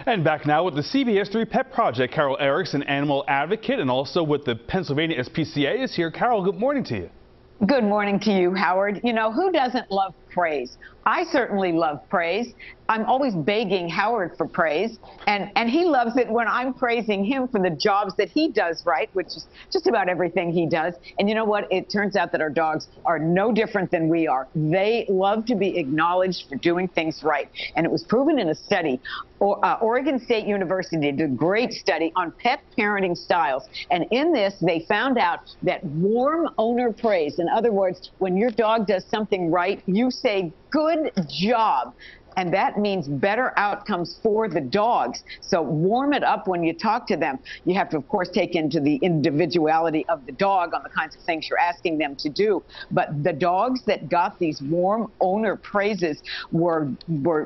And back now with the CBS 3 Pet Project, Carol Erickson, animal advocate, and also with the Pennsylvania SPCA is here. Carol, good morning to you. Good morning to you, Howard. You know, who doesn't love praise? I certainly love praise. I'm always begging Howard for praise, and he loves it when I'm praising him for the jobs that he does right, which is just about everything he does. And you know what? It turns out that our dogs are no different than we are. They love to be acknowledged for doing things right. And it was proven in a study. Oregon State University did a great study on pet parenting styles. And in this, they found out that warm owner praise, in other words, when your dog does something right, you say, "Good job." And that means better outcomes for the dogs. So warm it up when you talk to them. You have to, of course, take into the individuality of the dog on the kinds of things you're asking them to do. But the dogs that got these warm owner praises were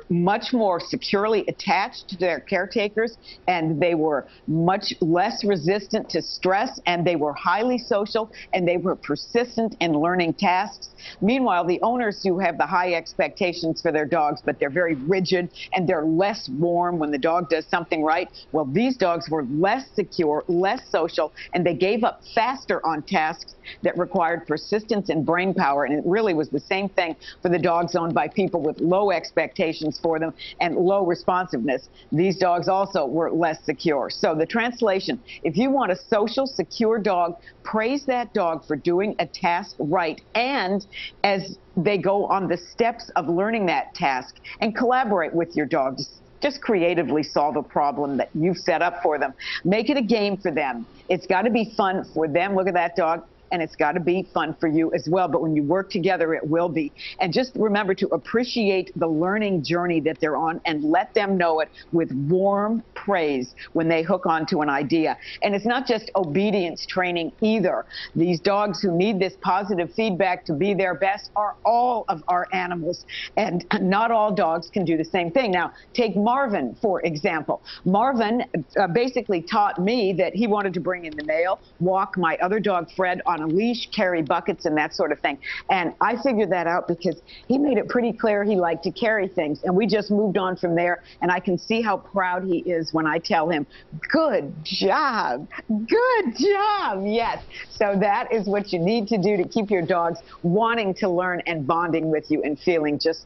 much more securely attached to their caretakers, and they were much less resistant to stress, and they were highly social, and they were persistent in learning tasks. Meanwhile, the owners who have the high expectations for their dogs, but they're very rigid and they're less warm when the dog does something right. Well, these dogs were less secure, less social, and they gave up faster on tasks that required persistence and brain power. And it really was the same thing for the dogs owned by people with low expectations for them and low responsiveness. These dogs also were less secure. So the translation, if you want a social, secure dog, praise that dog for doing a task right, and as they go on the steps of learning that task, and collaborate with your dog. Just creatively solve a problem that you've set up for them. Make it a game for them. It's got to be fun for them. Look at that dog. And it's got to be fun for you as well. But when you work together, it will be. And just remember to appreciate the learning journey that they're on and let them know it with warm praise when they hook onto an idea. And it's not just obedience training either. These dogs who need this positive feedback to be their best are all of our animals. And not all dogs can do the same thing. Now, take Marvin, for example. Marvin basically taught me that he wanted to bring in the mail, walk my other dog, Fred, on a leash, carry buckets, and that sort of thing. And I figured that out because he made it pretty clear he liked to carry things. And we just moved on from there. And I can see how proud he is when I tell him, "Good job, good job." Yes. So that is what you need to do to keep your dogs wanting to learn and bonding with you and feeling just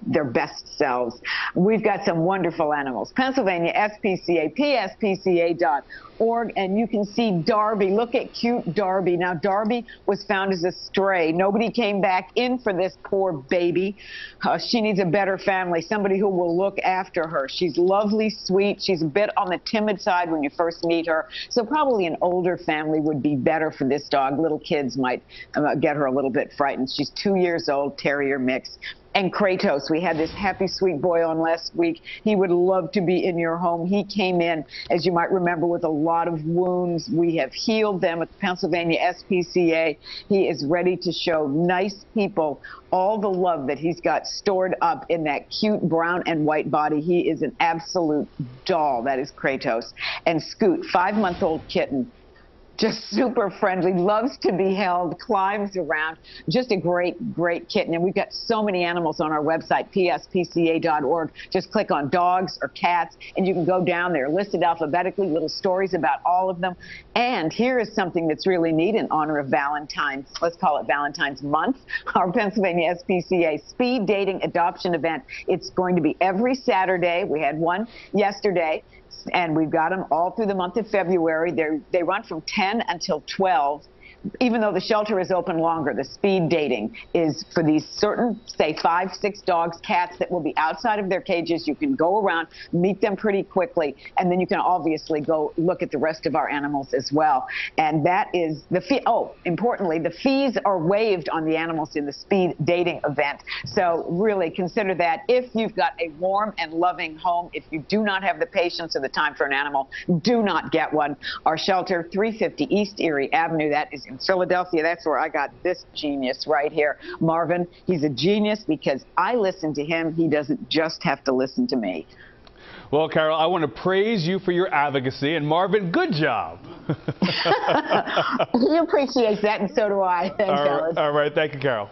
their best selves. We've got some wonderful animals. Pennsylvania SPCA, pspca.org, and you can see Darby. Look at cute Darby. Now, Darby was found as a stray. Nobody came back in for this poor baby. She needs a better family, somebody who will look after her. She's lovely, sweet. She's a bit on the timid side when you first meet her, so probably an older family would be better for this dog. Little kids might get her a little bit frightened. She's 2 years old, terrier mix. And Kratos, we had this happy, sweet boy on last week. He would love to be in your home. He came in, as you might remember, with a lot of wounds. We have healed them at the Pennsylvania SPCA. He is ready to show nice people all the love that he's got stored up in that cute brown and white body. He is an absolute doll. That is Kratos. And Scoot, 5-month-old kitten. Just super friendly, loves to be held, climbs around. Just a great, great kitten. And we've got so many animals on our website, pspca.org. Just click on dogs or cats, and you can go down there, listed alphabetically, little stories about all of them. And here is something that's really neat in honor of Valentine's, let's call it Valentine's Month, our Pennsylvania SPCA speed dating adoption event. It's going to be every Saturday. We had one yesterday. And we've got them all through the month of February. They run from 10 until 12. Even though the shelter is open longer, the speed dating is for these certain, say, 5, 6 dogs, cats that will be outside of their cages. You can go around, meet them pretty quickly, and then you can obviously go look at the rest of our animals as well. And that is the fee. Oh, importantly, the fees are waived on the animals in the speed dating event. So really consider that. If you've got a warm and loving home, if you do not have the patience or the time for an animal, do not get one. Our shelter, 350 East Erie Avenue, that is in Philadelphia. That's where I got this genius right here. Marvin, he's a genius because I listen to him. He doesn't just have to listen to me. Well, Carol, I want to praise you for your advocacy. And Marvin, good job. He appreciates that, and so do I. Thanks, Alex. All right. Thank you, Carol.